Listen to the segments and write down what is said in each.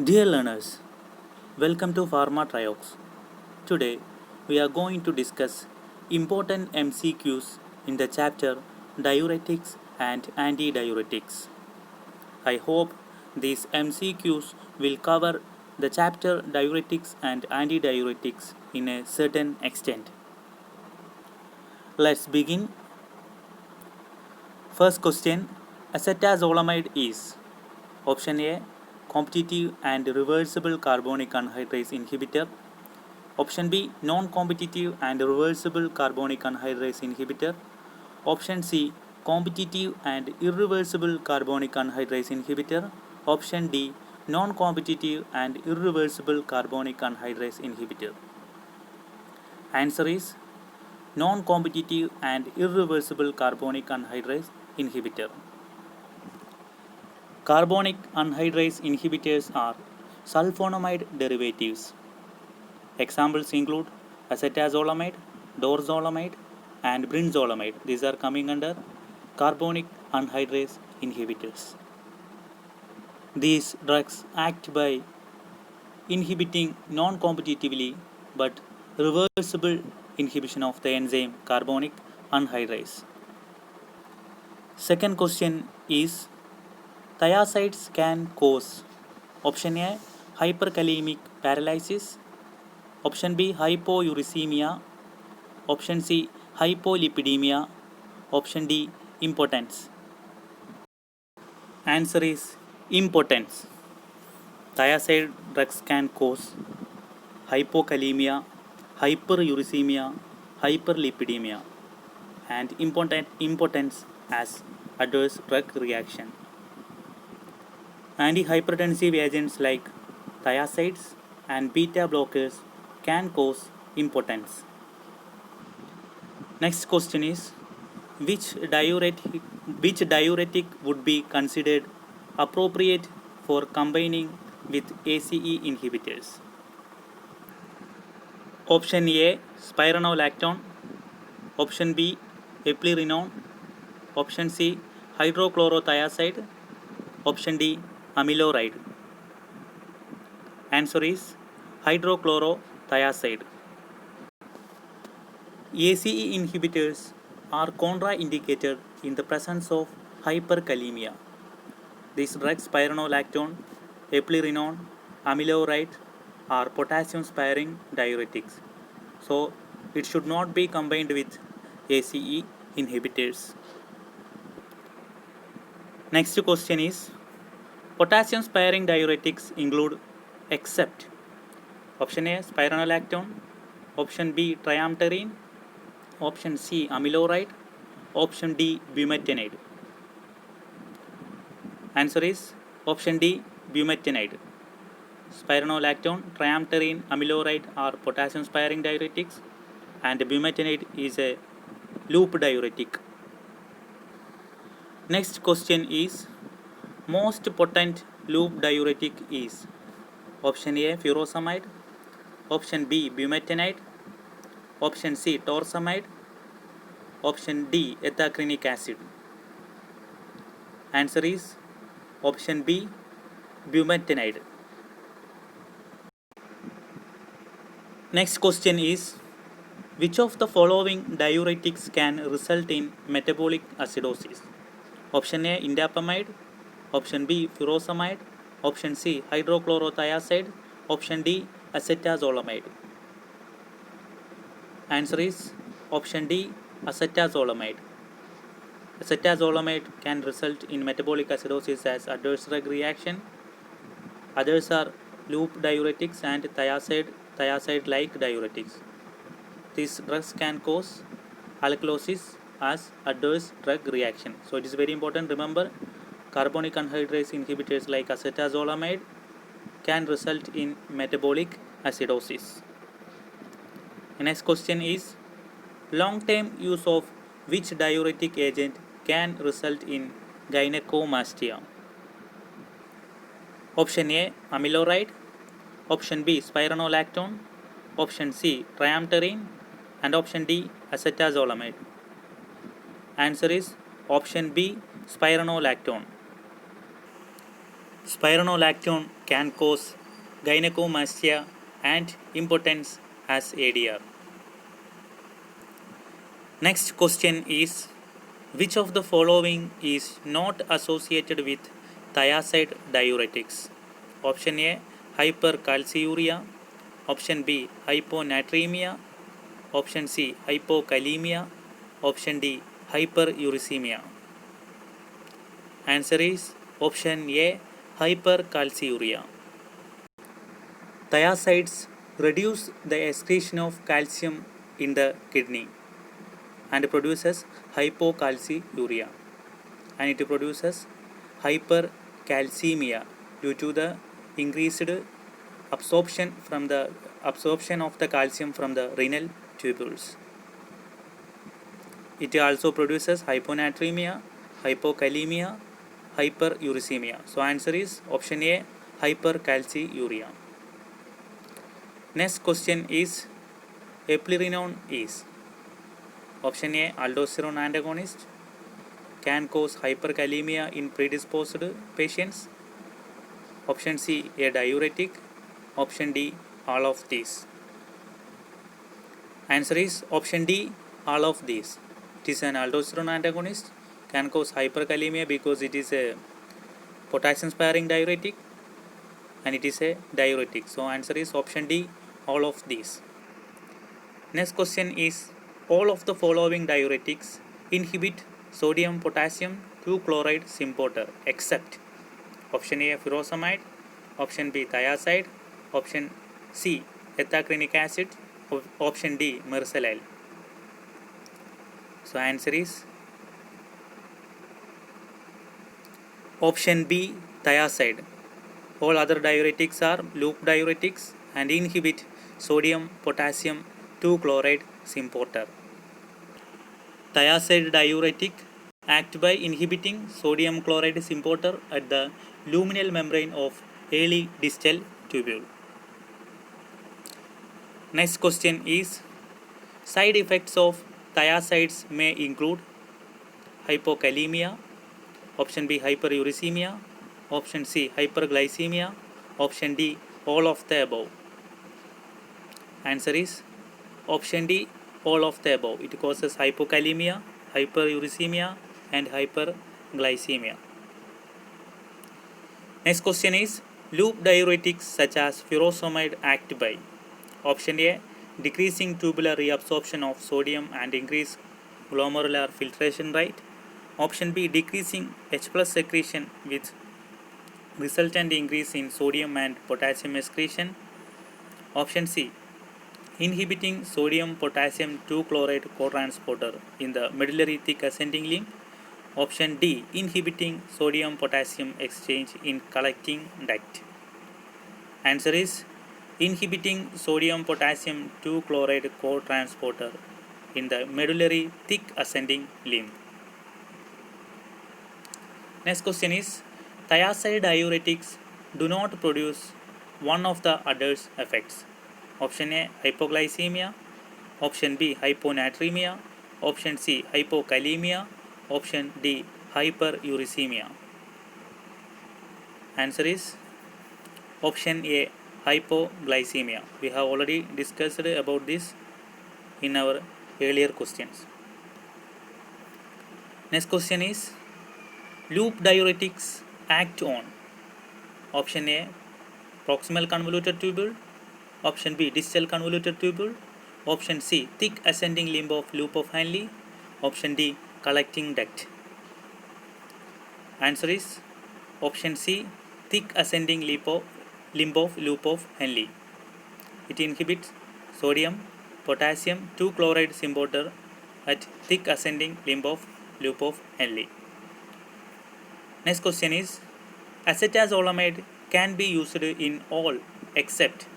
Dear learners, welcome to Pharma Triox. Today we are going to discuss important MCQs in the chapter Diuretics and Antidiuretics. I hope these MCQs will cover the chapter Diuretics and Antidiuretics in a certain extent. Let's begin. First question: acetazolamide is option A competitive and reversible carbonic anhydrase inhibitor, option B non-competitive and reversible carbonic anhydrase inhibitor, option C competitive and irreversible carbonic anhydrase inhibitor, option D non-competitive and irreversible carbonic anhydrase inhibitor. Answer is non-competitive and irreversible carbonic anhydrase inhibitor. Carbonic anhydrase inhibitors are sulfonamide derivatives. Examples include acetazolamide, dorzolamide, and brinzolamide. These are coming under carbonic anhydrase inhibitors. These drugs act by inhibiting non-competitively but reversible inhibition of the enzyme carbonic anhydrase. Second question is thiazides can cause option A hyperkalemic paralysis, option B hypouricemia, option C hypolipidemia, option D impotence. Answer is impotence. Thiazide drugs can cause hypokalemia, hyperuricemia, hyperlipidemia, and impotence as adverse drug reaction. Antihypertensive agents like thiazides and beta blockers can cause impotence. Next question is which diuretic would be considered appropriate for combining with ACE inhibitors? Option A spironolactone, option B eplerenone, option C hydrochlorothiazide, option D amiloride. Answer is hydrochlorothiazide. ACE inhibitors are contraindicated in the presence of hyperkalemia. These drugs spironolactone, eplerenone, amiloride are potassium sparing diuretics. So it should not be combined with ACE inhibitors. Next question is potassium sparing diuretics include except option A spironolactone, option B triamterene, option C amiloride, option D bumetanide. Answer is option D bumetanide. Spironolactone, triamterene, amiloride are potassium sparing diuretics and bumetanide is a loop diuretic. Next question is most potent loop diuretic is option A furosemide, option B bumetanide, option C torsemide, option D ethacrynic acid. Answer is option B bumetanide. Next question is which of the following diuretics can result in metabolic acidosis? Option A indapamide, option B furosemide, option C hydrochlorothiazide, option D acetazolamide. Answer is option D acetazolamide. Acetazolamide can result in metabolic acidosis as adverse drug reaction. Others are loop diuretics and thiazide-like diuretics. These drugs can cause alkalosis as adverse drug reaction. So it is very important. Remember, carbonic anhydrase inhibitors like acetazolamide can result in metabolic acidosis. The next question is long-term use of which diuretic agent can result in gynecomastia? Option A amiloride, option B spironolactone, option C triamterene, and option D acetazolamide. Answer is option B spironolactone. Spironolactone can cause gynecomastia and impotence as ADR. Next question is, which of the following is not associated with thiazide diuretics? Option A, hypercalciuria. Option B, hyponatremia. Option C, hypokalemia. Option D, hyperuricemia. Answer is option A, hypercalciuria. Thiazides reduce the excretion of calcium in the kidney and produces hypocalciuria, and it produces hypercalcemia due to the increased absorption of the calcium from the renal tubules. It also produces hyponatremia, hypokalemia, hyperuricemia. So answer is option A, hypercalciuria. Next question is, eplerenone is option A, aldosterone antagonist, can cause hyperkalemia in predisposed patients. Option C, a diuretic. Option D, all of these. Answer is option D, all of these. It is an aldosterone antagonist, can cause hyperkalemia because it is a potassium sparing diuretic, and it is a diuretic. So answer is option D, all of these. Next question is, all of the following diuretics inhibit sodium potassium 2 chloride symporter except option A, furosemide. Option B, thiazide. Option C, ethacrynic acid. Option D, mersalyl. So answer is option B, thiazide. All other diuretics are loop diuretics and inhibit sodium potassium 2 chloride symporter. Thiazide diuretic act by inhibiting sodium chloride symporter at the luminal membrane of early distal tubule. Next question is, side effects of thiazides may include hypokalemia. Option B, hyperuricemia. Option C, hyperglycemia. Option D, all of the above. Answer is option D, all of the above. It causes hypokalemia, hyperuricemia and hyperglycemia. Next question is, loop diuretics such as furosemide act by option A, decreasing tubular reabsorption of sodium and increase glomerular filtration rate. Option B, decreasing H plus secretion with resultant increase in sodium and potassium excretion. Option C, inhibiting sodium potassium 2 chloride cotransporter in the medullary thick ascending limb. Option D, inhibiting sodium potassium exchange in collecting duct. Answer is inhibiting sodium potassium 2 chloride cotransporter in the medullary thick ascending limb. Next question is, thiazide diuretics do not produce one of the adverse effects. Option A, hypoglycemia. Option B, hyponatremia. Option C, hypokalemia. Option D, hyperuricemia. Answer is option A, hypoglycemia. We have already discussed about this in our earlier questions. Next question is, loop diuretics act on option A, proximal convoluted tubule. Option B, distal convoluted tubule. Option C, thick ascending limb of loop of Henle. Option D, collecting duct. Answer is option C, thick ascending limb of loop of Henle. It inhibits sodium potassium 2 chloride symporter at thick ascending limb of loop of Henle. Next question is, acetazolamide can be used in all except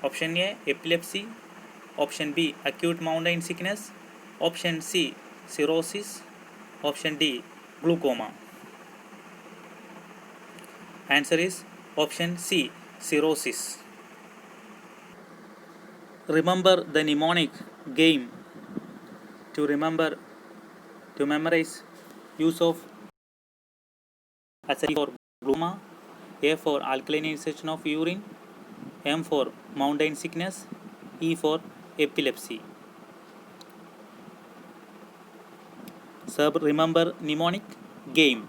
option A, epilepsy. Option B, acute mountain sickness. Option C, cirrhosis. Option D, glaucoma. Answer is option C, cirrhosis. Remember the mnemonic game to memorize use of acetazolamide for glaucoma A for alkalinization of urine, M for mountain sickness, E for epilepsy. So remember mnemonic game.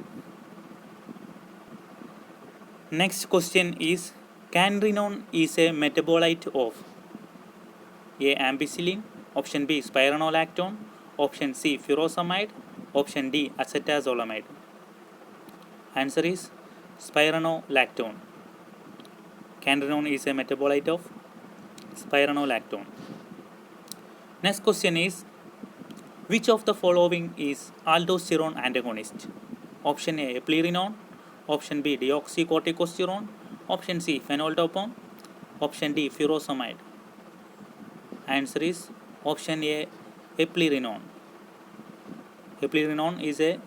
Next question is, canrenone is a metabolite of A. Ampicillin, option B. Spironolactone, option C. Furosemide, option D. Acetazolamide. Answer is spironolactone. Canrenone is a metabolite of spironolactone. Next question is, which of the following is aldosterone antagonist? Option A. Eplerenone, option B. Deoxycorticosterone, option C. Phenoltopone, option D. Furosemide. Answer is option A. Eplerenone. Eplerenone is a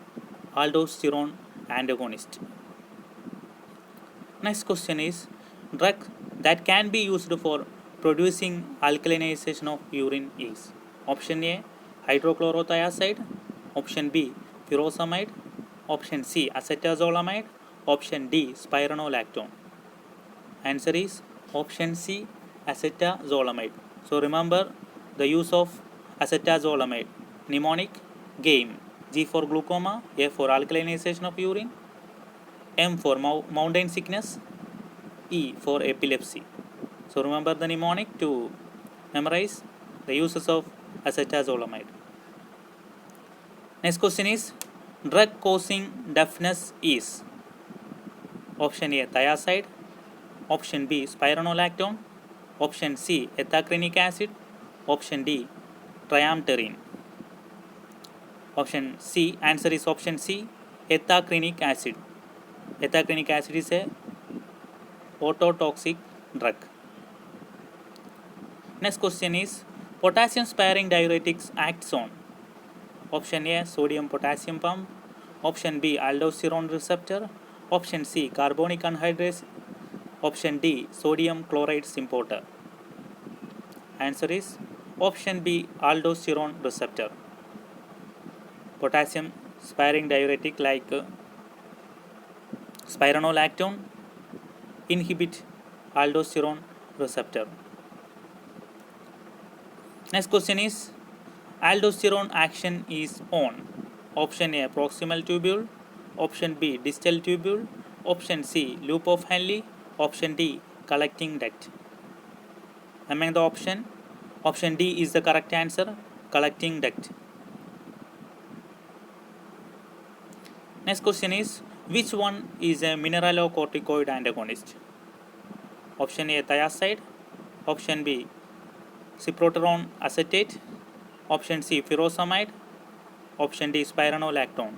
aldosterone antagonist. Next question is, drug that can be used for producing alkalinization of urine is option A. Hydrochlorothiazide, option B. Furosemide, option C. Acetazolamide, option D. Spironolactone. Answer is option C. Acetazolamide. So remember the use of acetazolamide. Mnemonic game. G for glaucoma, A for alkalinization of urine, M for mountain sickness, E for epilepsy. So remember the mnemonic to memorize the uses of acetazolamide. Next question is, drug causing deafness is option A. Thiazide, option B. Spironolactone, option C. Ethacrynic acid, option D. Triamterene. Option C. Answer is option C. Ethacrynic acid. Ethacrynic acid is a ototoxic drug. Next question is, potassium sparing diuretics acts on option A. Sodium potassium pump, option B. aldosterone receptor, option C. carbonic anhydrase, option D. sodium chloride importer. Answer is option B. aldosterone receptor. Potassium sparing diuretic like spironolactone inhibit aldosterone receptor. Next question is, aldosterone action is on option A. proximal tubule, option B. distal tubule, option C. loop of Henle, option D. collecting duct. Among the option D is the correct answer, collecting duct. Next question is, which one is a mineralocorticoid antagonist? Option A. thiazide, option B. cyproterone acetate, option C. furosemide, option D. spironolactone.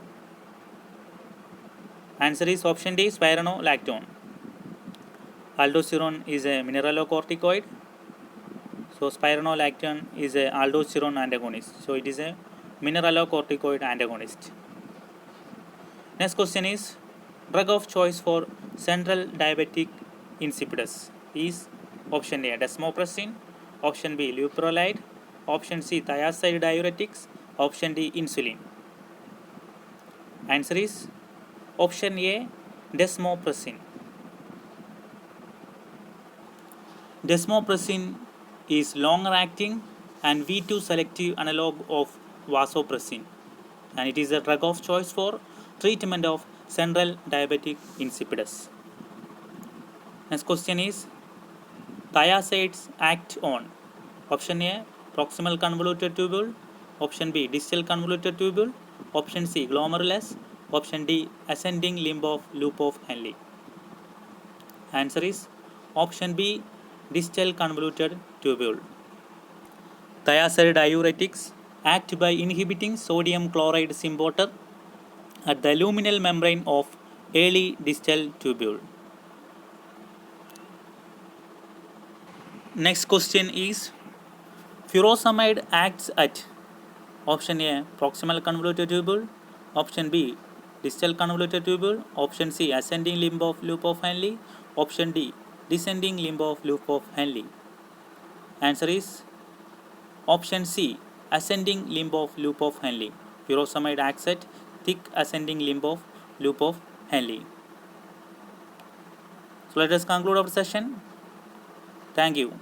Answer is option D. spironolactone. Aldosterone is a mineralocorticoid, so spironolactone is a aldosterone antagonist, so it is a mineralocorticoid antagonist. Next question is, drug of choice for central diabetic insipidus is option A. desmopressin, option B. leuprolide, option C. thiazide diuretics, option D. insulin. Answer is option A. desmopressin. Desmopressin is longer acting and V2 selective analog of vasopressin, and it is a drug of choice for treatment of central diabetic insipidus. Next question is, thiazides act on option A. proximal convoluted tubule, option B. distal convoluted tubule, option C. glomerulus, option D. ascending limb of loop of Henle. Answer is option B. distal convoluted tubule. Thiazide diuretics act by inhibiting sodium chloride importer at the luminal membrane of early distal tubule. Next question is, furosemide acts at option A. proximal convoluted tubule, option B. distal convoluted tubule, option C. ascending limb of loop of Henle, option D. descending limb of loop of Henle. Answer is option C. ascending limb of loop of Henle. Furosemide acts at thick ascending limb of loop of Henle. So let us conclude our session. Thank you.